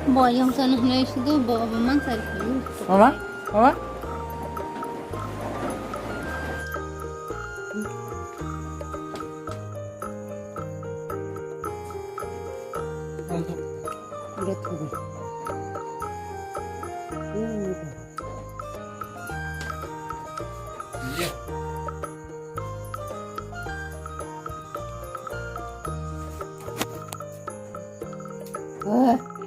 뭐 영상은 하나 있어도 뭐만 살펴요. 봐봐, 봐봐. 이렇게. 이제 어,